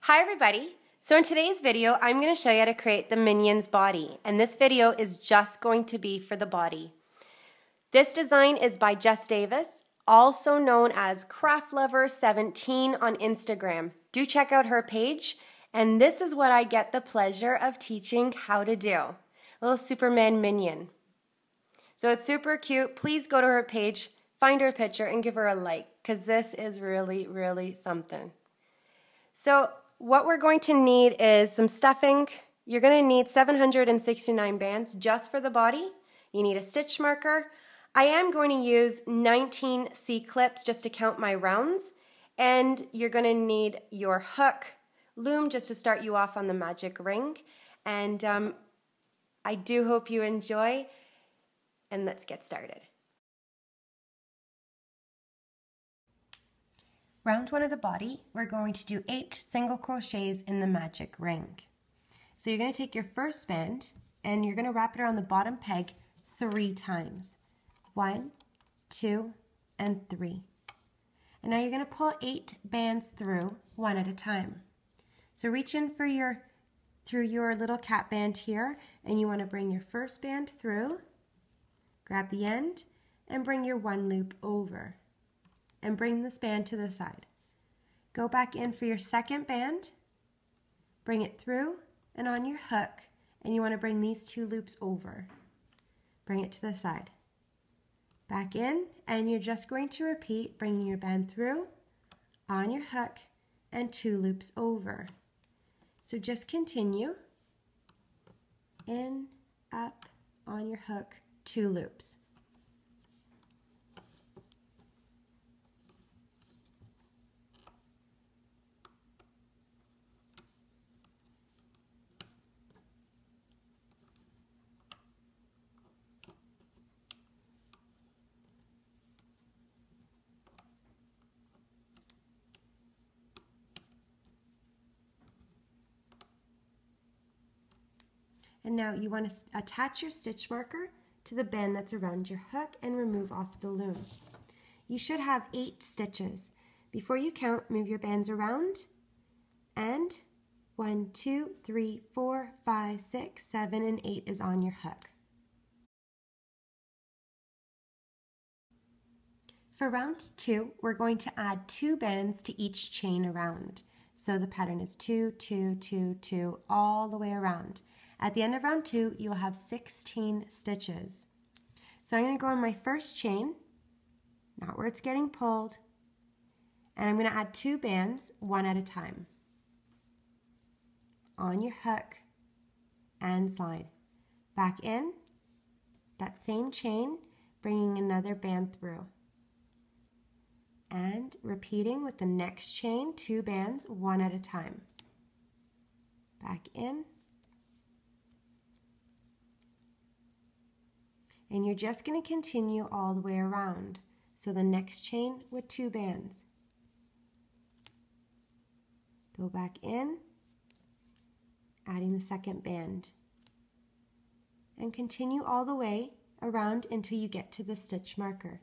Hi everybody! So in today's video, I'm going to show you how to create the Minion's body, and this video is just going to be for the body. This design is by Jess Davis, also known as CraftLover17 on Instagram. Do check out her page, and this is what I get the pleasure of teaching how to do. Little Superman Minion. So it's super cute. Please go to her page, find her picture, and give her a like, because this is really, really something. So what we're going to need is some stuffing. You're going to need 769 bands just for the body. You need a stitch marker. I am going to use 19 C-clips just to count my rounds. And you're going to need your hook, loom just to start you off on the magic ring. And I do hope you enjoy. And let's get started. Round one of the body, we're going to do 8 single crochets in the magic ring. So you're going to take your first band and you're going to wrap it around the bottom peg 3 times. 1, 2, and 3. And now you're going to pull 8 bands through one at a time. So reach in for through your little cap band here, and you want to bring your first band through, grab the end, and bring your one loop over. And bring this band to the side. Go back in for your second band, bring it through and on your hook, and you want to bring these 2 loops over. Bring it to the side. Back in, and you're just going to repeat bringing your band through, on your hook, and 2 loops over. So just continue, in, up, on your hook, 2 loops. And now you want to attach your stitch marker to the band that's around your hook and remove off the loom. You should have 8 stitches. Before you count, move your bands around, and 1, 2, 3, 4, 5, 6, 7, and 8 is on your hook. For round 2, we're going to add 2 bands to each chain around. So the pattern is 2, 2, 2, 2, all the way around. At the end of round 2, you'll have 16 stitches. So I'm going to go on my first chain, not where it's getting pulled, and I'm going to add 2 bands, one at a time. On your hook and slide. Back in, that same chain, bringing another band through. And repeating with the next chain, 2 bands, one at a time. Back in. And you're just going to continue all the way around. So the next chain with 2 bands. Go back in, adding the second band. And continue all the way around until you get to the stitch marker.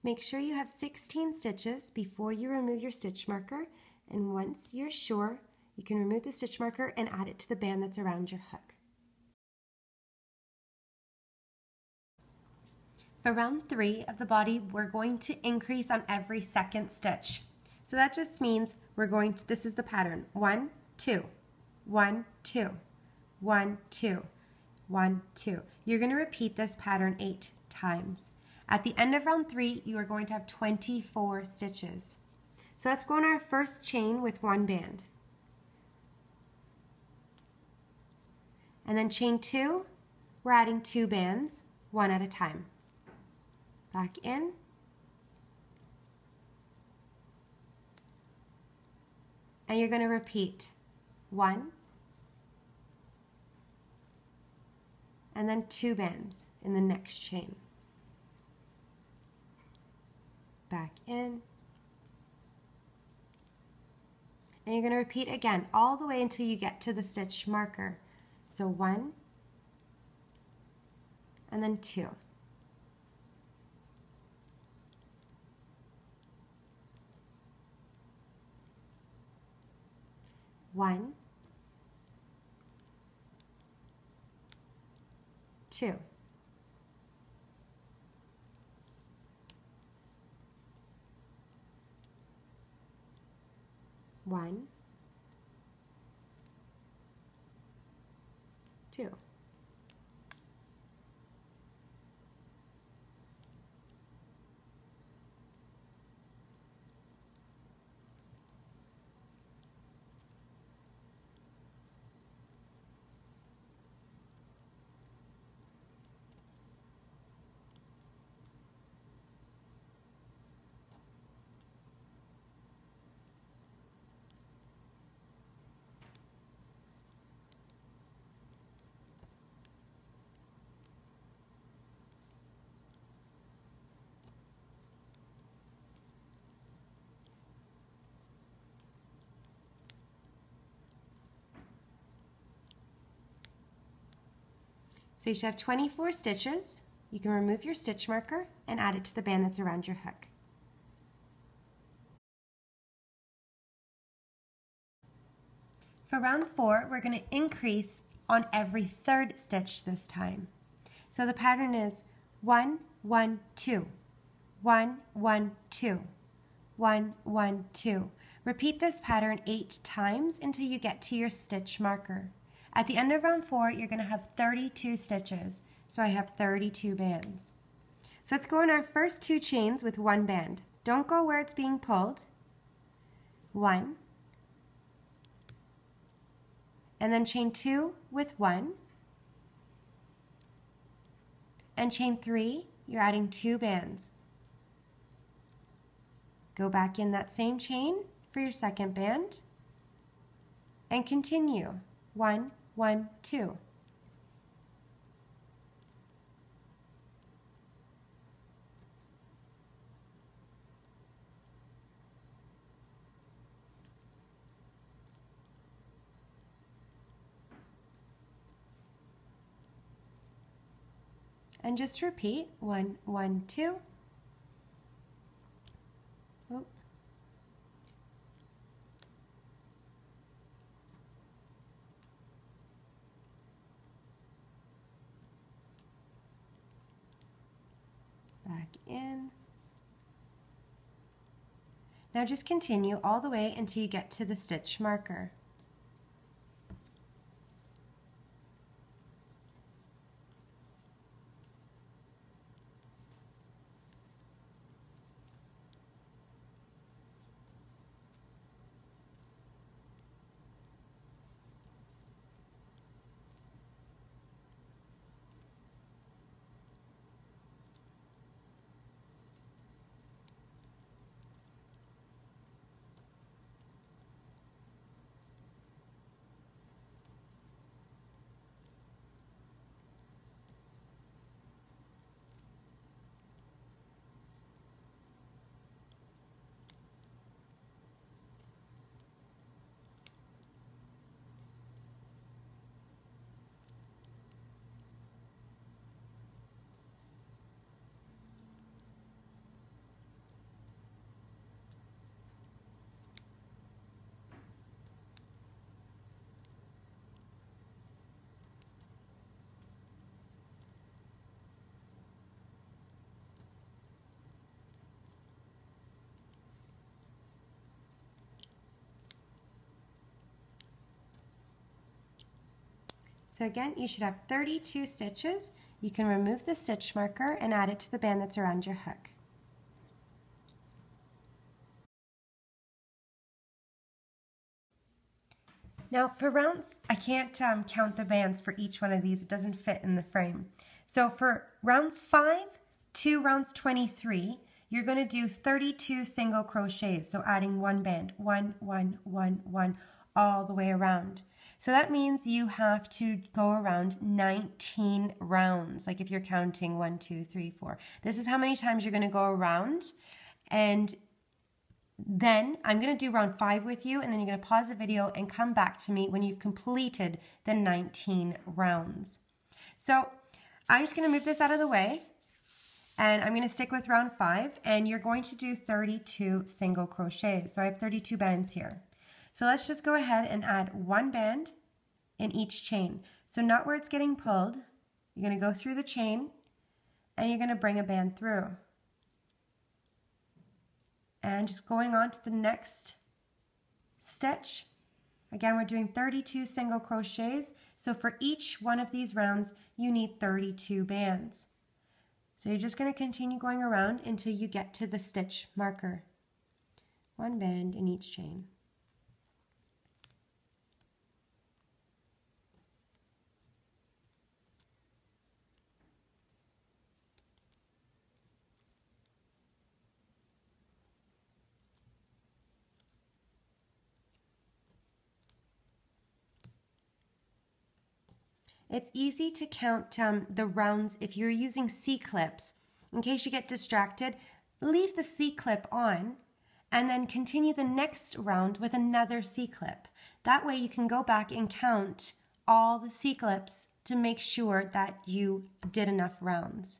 Make sure you have 16 stitches before you remove your stitch marker, and once you're sure, you can remove the stitch marker and add it to the band that's around your hook. For round 3 of the body, we're going to increase on every second stitch. So that just means this is the pattern, 1, 2, 1, 2, 1, 2, 1, 2. You're going to repeat this pattern 8 times. At the end of round 3, you are going to have 24 stitches. So let's go on our first chain with 1 band. And then chain 2, we're adding 2 bands, one at a time. Back in. And you're going to repeat 1, and then 2 bands in the next chain. Back in. And you're going to repeat again all the way until you get to the stitch marker. So 1, and then 2. 1, 2. 1, 2. So you should have 24 stitches. You can remove your stitch marker and add it to the band that's around your hook. For round 4, we're going to increase on every 3rd stitch this time. So the pattern is 1, 1, 2, 1, 1, 2, 1, 1, 2. Repeat this pattern 8 times until you get to your stitch marker. At the end of round 4, you're going to have 32 stitches, so I have 32 bands. So let's go in our first 2 chains with 1 band. Don't go where it's being pulled. 1, and then chain 2 with 1, and chain 3, you're adding 2 bands. Go back in that same chain for your second band, and continue. 1, 1, 2. And just repeat 1, 1, 2. Oh. Back in. Now just continue all the way until you get to the stitch marker. So again, you should have 32 stitches. You can remove the stitch marker and add it to the band that's around your hook. Now for rounds, I can't count the bands for each one of these. It doesn't fit in the frame. So for rounds 5 to rounds 23, you're going to do 32 single crochets. So adding one band, 1, 1, 1, 1, all the way around. So that means you have to go around 19 rounds. Like if you're counting 1, 2, 3, 4. This is how many times you're going to go around. And then I'm going to do round 5 with you, and then you're going to pause the video and come back to me when you've completed the 19 rounds. So I'm just going to move this out of the way, and I'm going to stick with round 5, and you're going to do 32 single crochets. So I have 32 bands here. So let's just go ahead and add one band in each chain. So not where it's getting pulled. You're going to go through the chain, and you're going to bring a band through. And just going on to the next stitch. Again, we're doing 32 single crochets. So for each one of these rounds, you need 32 bands. So you're just going to continue going around until you get to the stitch marker. One band in each chain. It's easy to count the rounds if you're using C-clips. In case you get distracted, leave the C-clip on and then continue the next round with another C-clip. That way you can go back and count all the C-clips to make sure that you did enough rounds.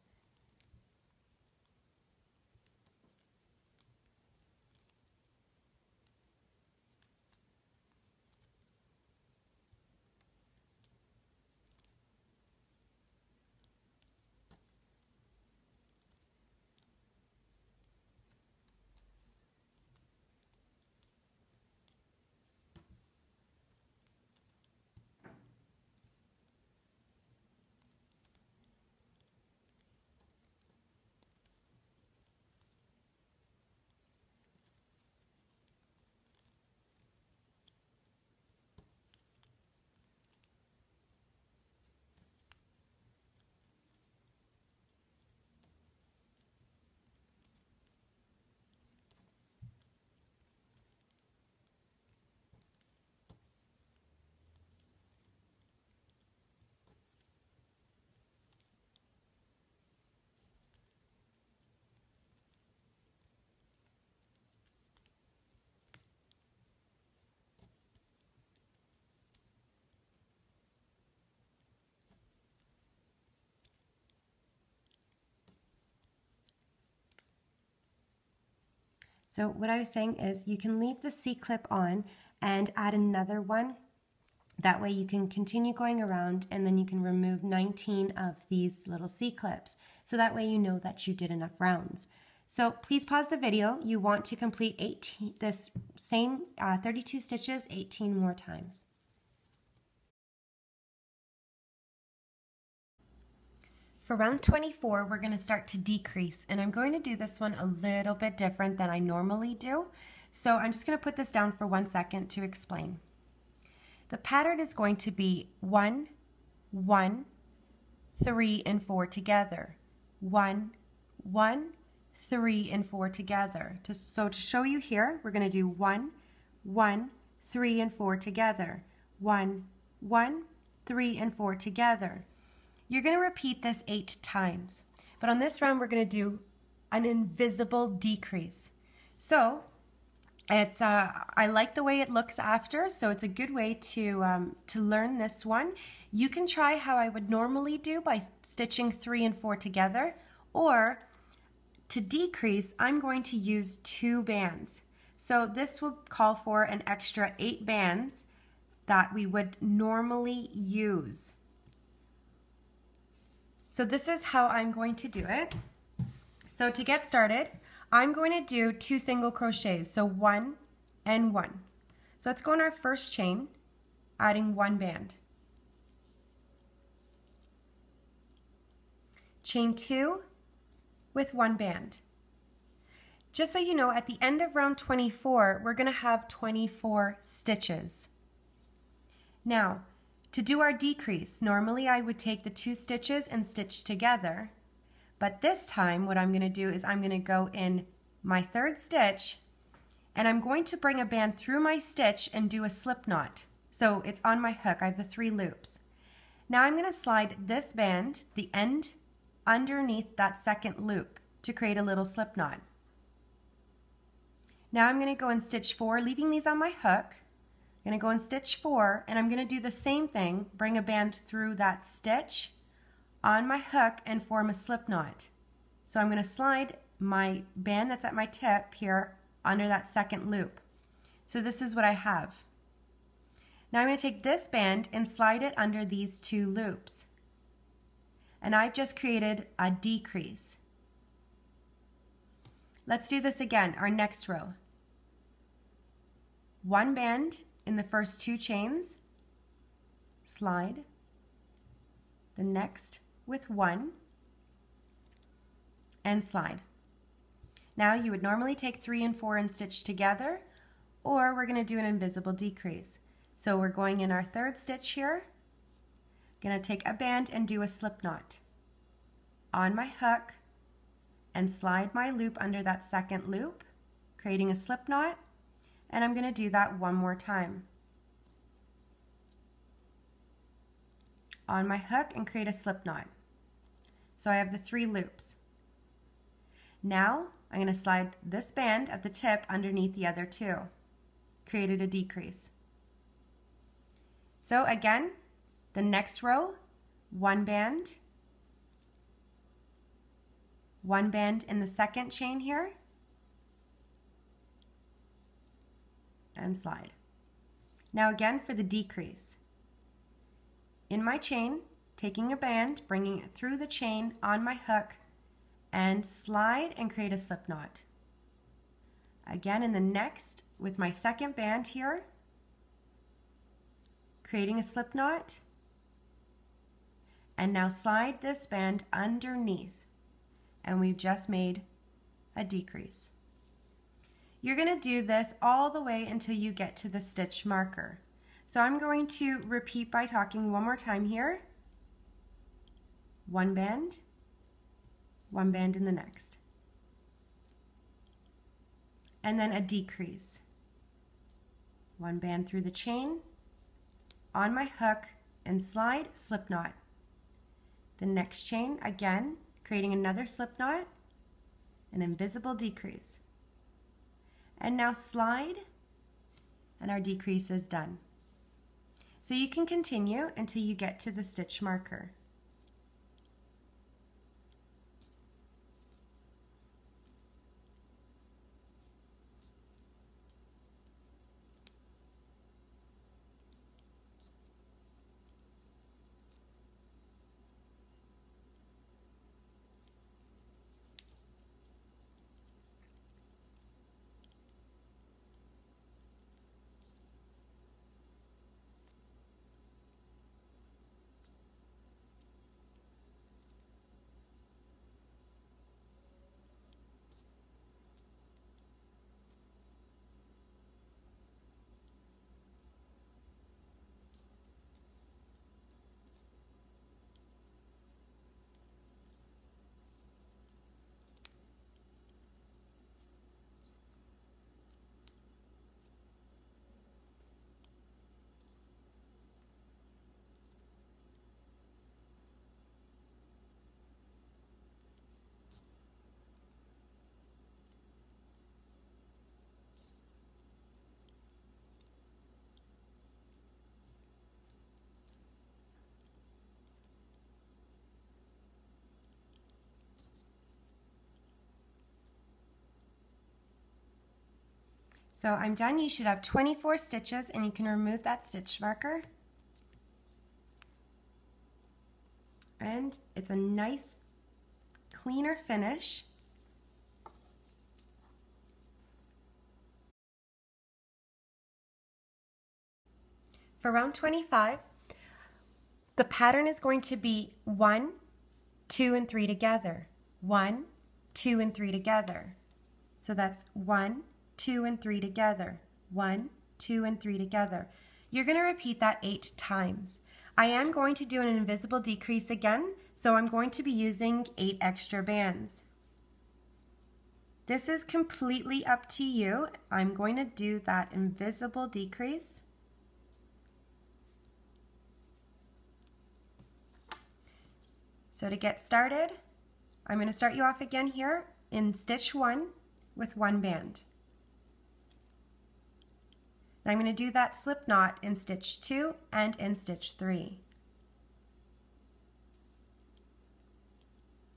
So what I was saying is you can leave the C-clip on and add another one. That way you can continue going around, and then you can remove 19 of these little C-clips. So that way you know that you did enough rounds. So please pause the video. You want to complete this same 32 stitches 18 more times. For round 24, we're going to start to decrease, and I'm going to do this one a little bit different than I normally do. So I'm just going to put this down for 1 second to explain. The pattern is going to be 1, 1, 3, and 4 together. 1, 1, 3, and 4 together. So to show you here, we're going to do 1, 1, 3, and 4 together. 1, 1, 3, and 4 together. You're going to repeat this 8 times. But on this round, we're going to do an invisible decrease. So it's I like the way it looks after, so it's a good way to learn this one. You can try how I would normally do by stitching 3 and 4 together, or to decrease, I'm going to use 2 bands. So this will call for an extra 8 bands that we would normally use. So this is how I'm going to do it. So to get started, I'm going to do 2 single crochets, so 1 and 1. So let's go in our first chain, adding 1 band. Chain 2 with 1 band. Just so you know, at the end of round 24, we're going to have 24 stitches. Now, to do our decrease, normally I would take the 2 stitches and stitch together, but this time what I'm going to do is I'm going to go in my 3rd stitch and I'm going to bring a band through my stitch and do a slip knot. So it's on my hook. I have the 3 loops. Now I'm going to slide this band, the end, underneath that 2nd loop to create a little slip knot. Now I'm going to go in stitch 4, leaving these on my hook. I'm going to go in stitch 4 and I'm going to do the same thing, bring a band through that stitch on my hook and form a slip knot. So I'm going to slide my band that's at my tip here under that 2nd loop. So this is what I have. Now I'm going to take this band and slide it under these 2 loops. And I've just created a decrease. Let's do this again, our next row. 1 band in the first 2 chains, slide, the next with 1, and slide. Now you would normally take 3 and 4 and stitch together, or we're going to do an invisible decrease. So we're going in our 3rd stitch here, going to take a band and do a slip knot on my hook and slide my loop under that 2nd loop, creating a slip knot, and I'm going to do that one more time. On my hook and create a slip knot. So I have the 3 loops. Now I'm going to slide this band at the tip underneath the other 2. Created a decrease. So again, the next row, 1 band, 1 band in the 2nd chain here, and slide. Now again for the decrease. In my chain, taking a band, bringing it through the chain on my hook, and slide and create a slip knot. Again in the next, with my 2nd band here, creating a slip knot, and now slide this band underneath, and we've just made a decrease. You're going to do this all the way until you get to the stitch marker. So I'm going to repeat by talking one more time here. 1 band, 1 band in the next. And then a decrease. 1 band through the chain, on my hook, and slide, slip knot. The next chain, again, creating another slip knot, an invisible decrease. And now slide, and our decrease is done. So you can continue until you get to the stitch marker. So I'm done. You should have 24 stitches, and you can remove that stitch marker. And it's a nice, cleaner finish. For round 25, the pattern is going to be 1, 2, and 3 together. 1, 2, and 3 together. So that's 1, 2, and 3 together. 1, 2, and 3 together. You're going to repeat that 8 times. I am going to do an invisible decrease again, so I'm going to be using 8 extra bands. This is completely up to you. I'm going to do that invisible decrease. So to get started, I'm going to start you off again here in stitch 1 with 1 band. Now I'm going to do that slip knot in stitch 2 and in stitch 3.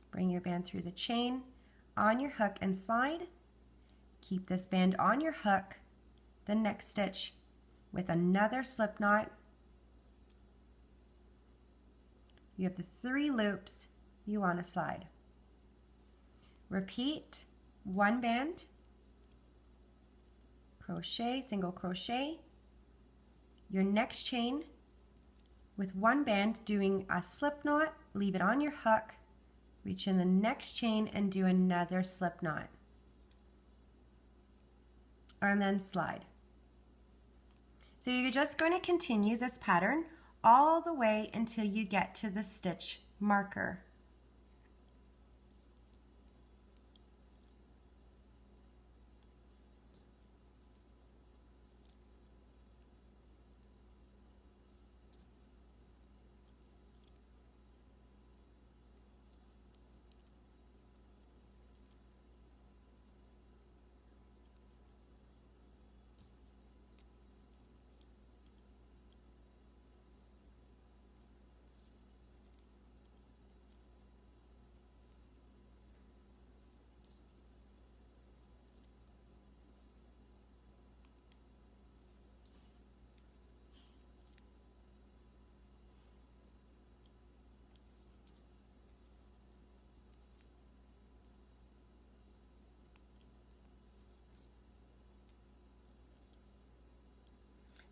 Bring your band through the chain, on your hook and slide. Keep this band on your hook, the next stitch with another slip knot. You have the 3 loops you want to slide. Repeat 1 band, crochet, single crochet, your next chain with 1 band, doing a slip knot, leave it on your hook, reach in the next chain and do another slip knot, and then slide. So you're just going to continue this pattern all the way until you get to the stitch marker.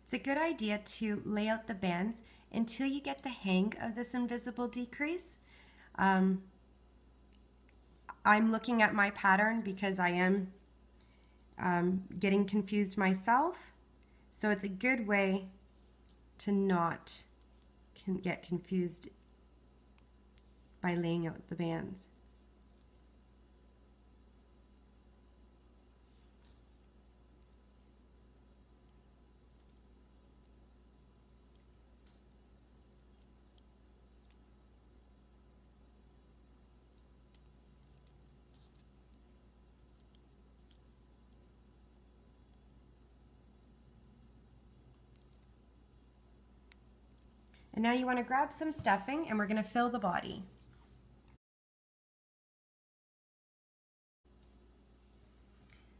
It's a good idea to lay out the bands until you get the hang of this invisible decrease. I'm looking at my pattern because I am getting confused myself, so it's a good way to not get confused by laying out the bands. And now you want to grab some stuffing and we're going to fill the body.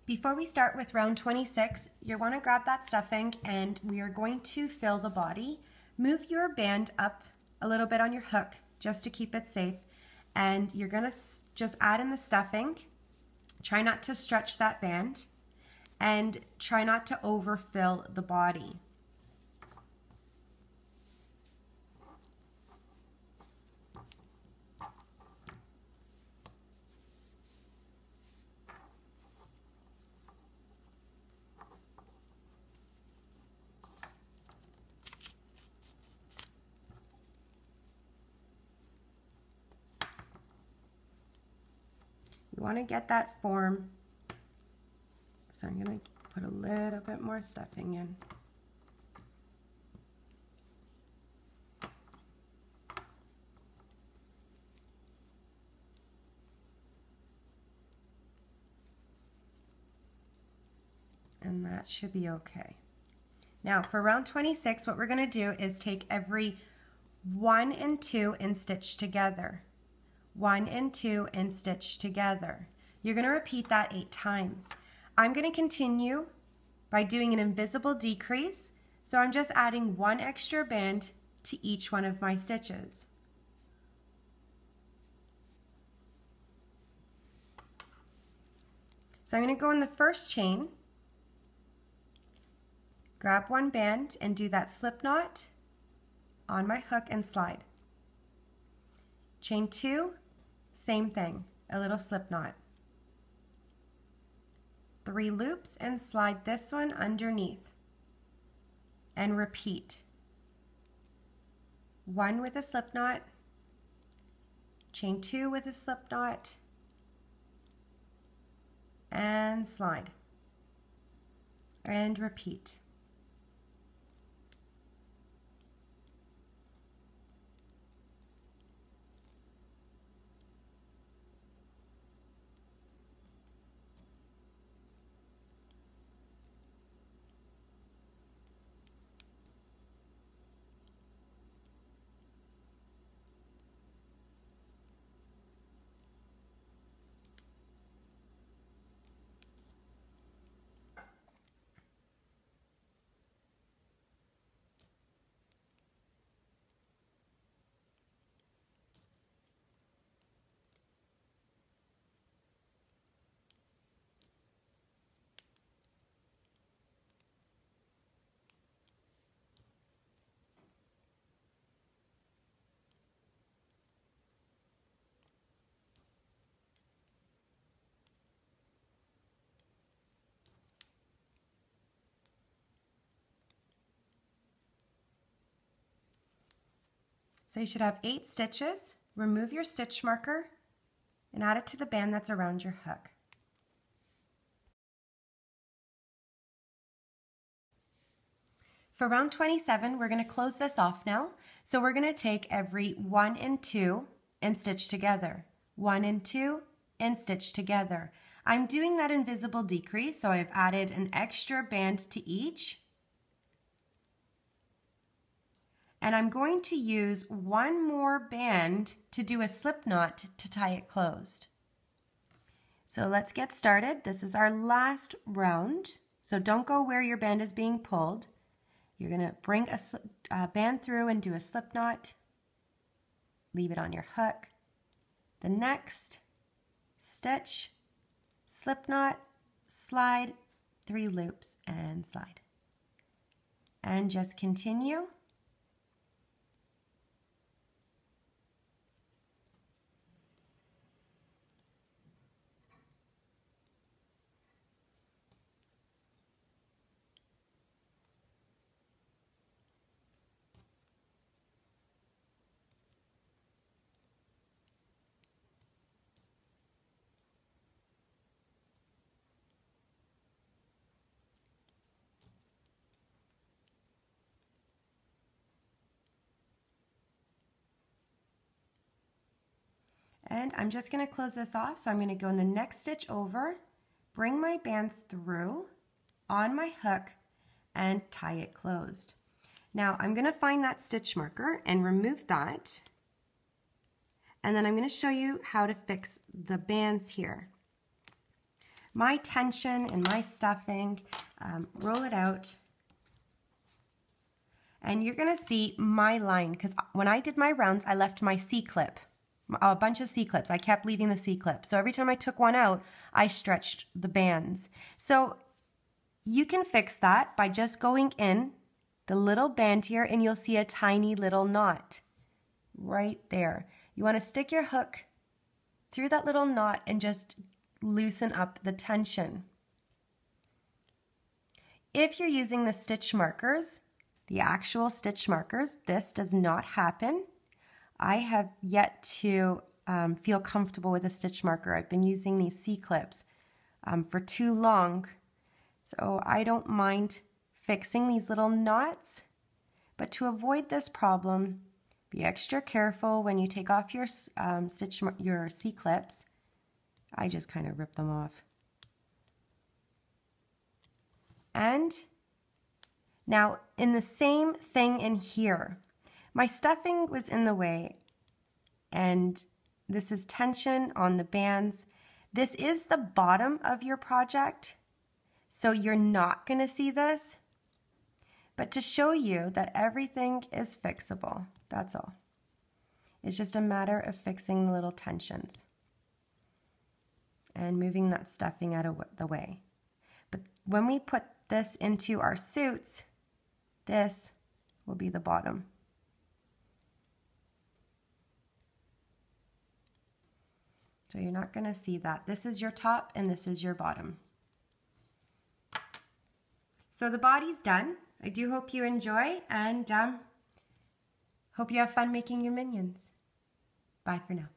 Before we start with round 26, you want to grab that stuffing and we are going to fill the body. Move your band up a little bit on your hook just to keep it safe, and you're going to just add in the stuffing. Try not to stretch that band and try not to overfill the body. You want to get that form, so I'm going to put a little bit more stuffing in. And that should be okay. Now for round 26, what we're going to do is take every 1 and 2 and stitch together. 1 and 2 and stitch together. You're going to repeat that 8 times. I'm going to continue by doing an invisible decrease, so I'm just adding 1 extra band to each one of my stitches. So I'm going to go in the first chain, grab 1 band and do that slip knot on my hook and slide. Chain 2, same thing, a little slip knot. 3 loops and slide this one underneath. and repeat. 1 with a slip knot, chain 2 with a slip knot, and slide, and repeat. So you should have 8 stitches. Remove your stitch marker and add it to the band that's around your hook. For round 27, we're going to close this off now. So we're going to take every 1 and 2 and stitch together. 1 and 2 and stitch together. I'm doing that invisible decrease, so I've added an extra band to each. And I'm going to use one more band to do a slip knot to tie it closed. So let's get started. This is our last round. So don't go where your band is being pulled. You're going to bring a band through and do a slip knot. Leave it on your hook. The next stitch, slip knot, slide, 3 loops, and slide. And just continue. And I'm just going to close this off, so I'm going to go in the next stitch over, bring my bands through on my hook, and tie it closed. Now I'm going to find that stitch marker and remove that, and then I'm going to show you how to fix the bands here. My tension and my stuffing, roll it out, and you're going to see my line, because when I did my rounds, I left my C-clip. A bunch of C-clips. I kept leaving the C-clip. So every time I took one out, I stretched the bands. So you can fix that by just going in the little band here, and you'll see a tiny little knot right there. You want to stick your hook through that little knot and just loosen up the tension. If you're using the stitch markers, the actual stitch markers, this does not happen. I have yet to feel comfortable with a stitch marker. I've been using these C-clips for too long, so I don't mind fixing these little knots. But to avoid this problem, be extra careful when you take off your your C-clips. I just kind of rip them off. And now in the same thing in here. My stuffing was in the way, and this is tension on the bands. This is the bottom of your project, so you're not going to see this, but to show you that everything is fixable, that's all. It's just a matter of fixing the little tensions and moving that stuffing out of the way. But when we put this into our suits, this will be the bottom. So you're not going to see that. This is your top and this is your bottom. So the body's done. I do hope you enjoy, and hope you have fun making your minions. Bye for now.